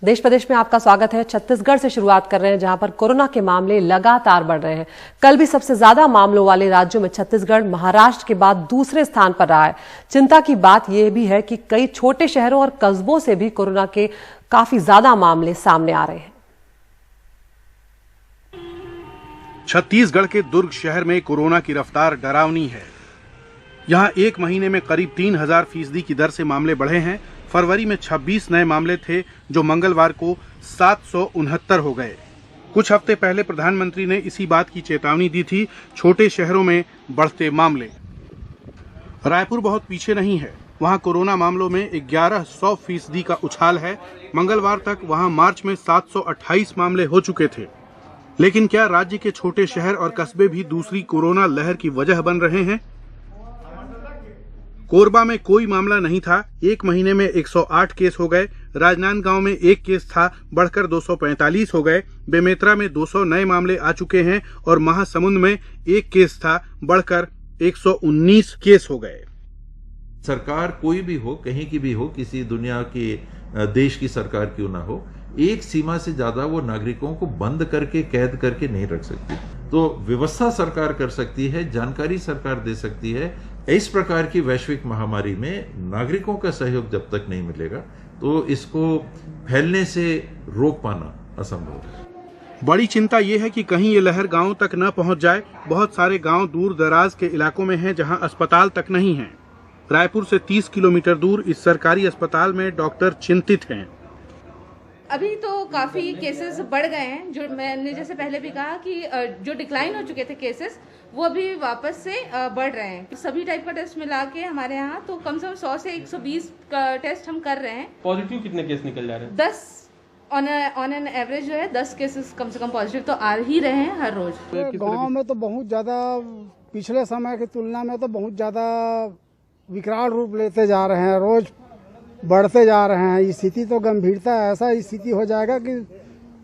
देश प्रदेश में आपका स्वागत है। छत्तीसगढ़ से शुरुआत कर रहे हैं, जहां पर कोरोना के मामले लगातार बढ़ रहे हैं। कल भी सबसे ज्यादा मामलों वाले राज्यों में छत्तीसगढ़ महाराष्ट्र के बाद दूसरे स्थान पर रहा है। चिंता की बात यह भी है कि कई छोटे शहरों और कस्बों से भी कोरोना के काफी ज्यादा मामले सामने आ रहे हैं। छत्तीसगढ़ के दुर्ग शहर में कोरोना की रफ्तार डरावनी है। यहां एक महीने में करीब 3000% की दर से मामले बढ़े हैं। फरवरी में 26 नए मामले थे, जो मंगलवार को 769 हो गए। कुछ हफ्ते पहले प्रधानमंत्री ने इसी बात की चेतावनी दी थी, छोटे शहरों में बढ़ते मामले। रायपुर बहुत पीछे नहीं है। वहां कोरोना मामलों में 1100% का उछाल है। मंगलवार तक वहां मार्च में 728 मामले हो चुके थे। लेकिन क्या राज्य के छोटे शहर और कस्बे भी दूसरी कोरोना लहर की वजह बन रहे हैं? कोरबा में कोई मामला नहीं था, एक महीने में 108 केस हो गए। राजनांदगांव में एक केस था, बढ़कर 245 हो गए। बेमेतरा में 200 नए मामले आ चुके हैं और महासमुंद में एक केस था, बढ़कर 119 केस हो गए। सरकार कोई भी हो, कहीं की भी हो, किसी दुनिया के देश की सरकार क्यों ना हो, एक सीमा से ज्यादा वो नागरिकों को बंद करके, कैद करके नहीं रख सकती। तो व्यवस्था सरकार कर सकती है, जानकारी सरकार दे सकती है। इस प्रकार की वैश्विक महामारी में नागरिकों का सहयोग जब तक नहीं मिलेगा तो इसको फैलने से रोक पाना असंभव है। बड़ी चिंता ये है कि कहीं ये लहर गांव तक न पहुंच जाए। बहुत सारे गांव दूर दराज के इलाकों में हैं, जहां अस्पताल तक नहीं है। रायपुर से 30 किलोमीटर दूर इस सरकारी अस्पताल में डॉक्टर चिंतित हैं। अभी तो काफ़ी केसेस बढ़ गए हैं। जो मैंने जैसे पहले भी कहा कि जो डिक्लाइन हो चुके थे केसेस, वो अभी वापस से बढ़ रहे हैं। सभी टाइप का टेस्ट मिला के हमारे यहाँ तो कम से कम 100 से 120 का टेस्ट हम कर रहे हैं। पॉजिटिव कितने केस निकल जा रहे हैं? 10 ऑन एन एवरेज जो है 10 केसेस कम से कम पॉजिटिव तो आ ही रहे हैं हर रोज। गाँव में तो बहुत ज़्यादा, पिछले समय की तुलना में तो बहुत ज़्यादा विकराल रूप लेते जा रहे हैं, रोज बढ़ते जा रहे हैं। स्थिति तो गंभीरता है, ऐसा स्थिति हो जाएगा कि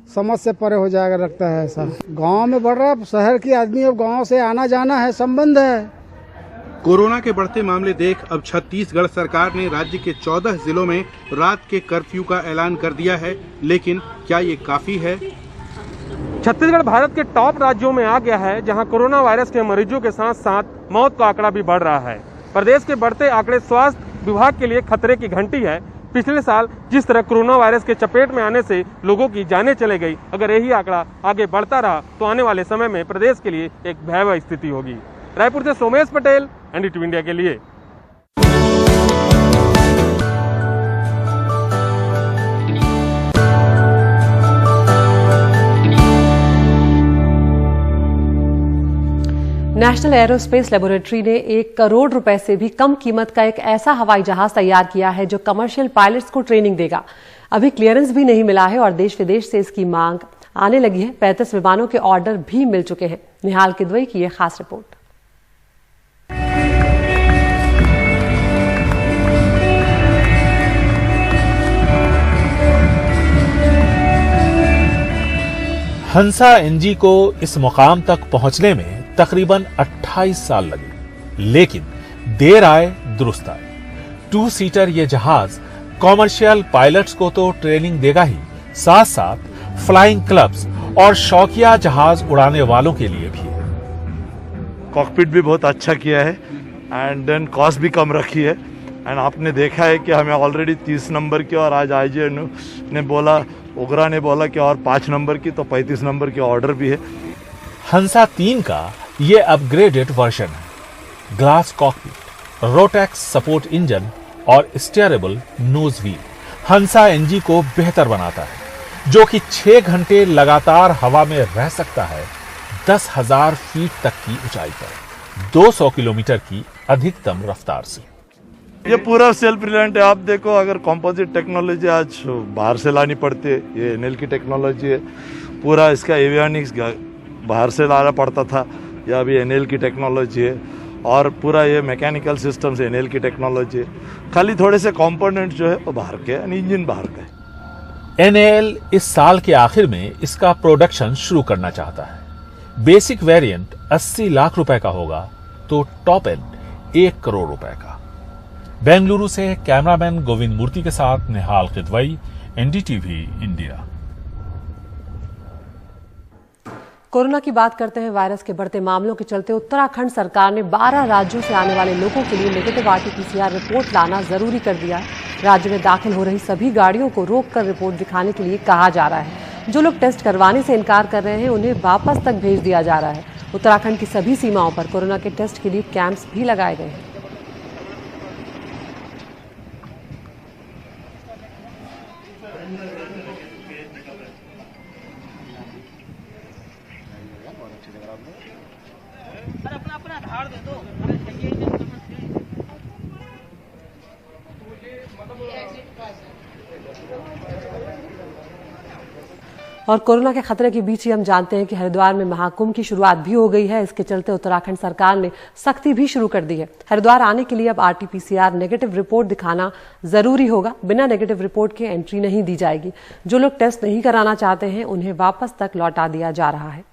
समझ से परे हो जाएगा, लगता है ऐसा। गांव में बढ़ रहा है, शहर के आदमी अब गांव से आना जाना है, संबंध है। कोरोना के बढ़ते मामले देख अब छत्तीसगढ़ सरकार ने राज्य के 14 जिलों में रात के कर्फ्यू का ऐलान कर दिया है। लेकिन क्या ये काफी है? छत्तीसगढ़ भारत के टॉप राज्यों में आ गया है, जहां कोरोना वायरस के मरीजों के साथ साथ मौत का आंकड़ा भी बढ़ रहा है। प्रदेश के बढ़ते आंकड़े स्वास्थ्य विभाग के लिए खतरे की घंटी है। पिछले साल जिस तरह कोरोना वायरस के चपेट में आने से लोगों की जानें चले गई, अगर यही आंकड़ा आगे बढ़ता रहा तो आने वाले समय में प्रदेश के लिए एक भयावह स्थिति होगी। रायपुर से सोमेश पटेल, NDTV इंडिया के लिए। नेशनल एरोस्पेस लेबोरेटरी ने 1 करोड़ रुपए से भी कम कीमत का एक ऐसा हवाई जहाज तैयार किया है जो कमर्शियल पायलट्स को ट्रेनिंग देगा। अभी क्लियरेंस भी नहीं मिला है और देश विदेश से इसकी मांग आने लगी है। 35 विमानों के ऑर्डर भी मिल चुके हैं। निहाल किदवई की यह खास रिपोर्ट। हंसा NG को इस मुकाम तक पहुंचने में तकरीबन 28 साल लगे, लेकिन देर आए दुरुस्त आए। 2 सीटर ये जहाज कॉमर्शियल पायलट्स को तो ट्रेनिंग देगा ही, साथ साथ फ्लाइंग क्लब्स और शौकिया जहाज उड़ाने वालों के लिए भी। कॉकपिट भी बहुत अच्छा किया है एंड देन कॉस्ट भी कम रखी है। एंड आपने देखा है कि हमें ऑलरेडी 30 नंबर की और आज IJ ने बोला, ओगरा ने बोला कि और 5 नंबर की, तो 35 नंबर की ऑर्डर भी है। हंसा 3 का ये अपग्रेडेड वर्जन है। Glass cockpit, Rotex support engine और स्टीयरेबल नोज व्हील हंसा NG को बेहतर बनाता है, जो कि 6 घंटे लगातार हवा में रह सकता है 10,000 फीट तक की ऊंचाई पर, 200 किलोमीटर की अधिकतम रफ्तार से। ये पूरा सेल्फ रिलायंट है। आप देखो, अगर कंपोजिट टेक्नोलॉजी आज बाहर से लानी पड़ती है, ये NL की टेक्नोलॉजी है। पूरा इसका एवियनिक्स बाहर से लाना पड़ता था, या अभी NL की टेक्नोलॉजी है। और पूरा ये मैकेनिकल सिस्टम से NL की टेक्नोलॉजी है। खाली थोड़े से कंपोनेंट जो है वो बाहर के हैं, इंजन बाहर का है। NAL इस साल के आखिर में इसका प्रोडक्शन शुरू करना चाहता है। बेसिक वेरिएंट 80 लाख रुपए का होगा, तो टॉप एंड 1 करोड़ रुपए का। बेंगलुरु से कैमरामैन गोविंद मूर्ति के साथ निहाल किदवई, एनडीटीवी इंडिया। कोरोना की बात करते हैं। वायरस के बढ़ते मामलों के चलते उत्तराखंड सरकार ने 12 राज्यों से आने वाले लोगों के लिए नेगेटिव आरटीपीसीआर रिपोर्ट लाना जरूरी कर दिया है। राज्य में दाखिल हो रही सभी गाड़ियों को रोककर रिपोर्ट दिखाने के लिए कहा जा रहा है। जो लोग टेस्ट करवाने से इनकार कर रहे हैं उन्हें वापस तक भेज दिया जा रहा है। उत्तराखंड की सभी सीमाओं पर कोरोना के टेस्ट के लिए कैंप्स भी लगाए गए हैं। और कोरोना के खतरे के बीच ही हम जानते हैं कि हरिद्वार में महाकुंभ की शुरुआत भी हो गई है। इसके चलते उत्तराखंड सरकार ने सख्ती भी शुरू कर दी है। हरिद्वार आने के लिए अब आरटीपीसीआर नेगेटिव रिपोर्ट दिखाना जरूरी होगा। बिना नेगेटिव रिपोर्ट के एंट्री नहीं दी जाएगी। जो लोग टेस्ट नहीं कराना चाहते हैं उन्हें वापस तक लौटा दिया जा रहा है।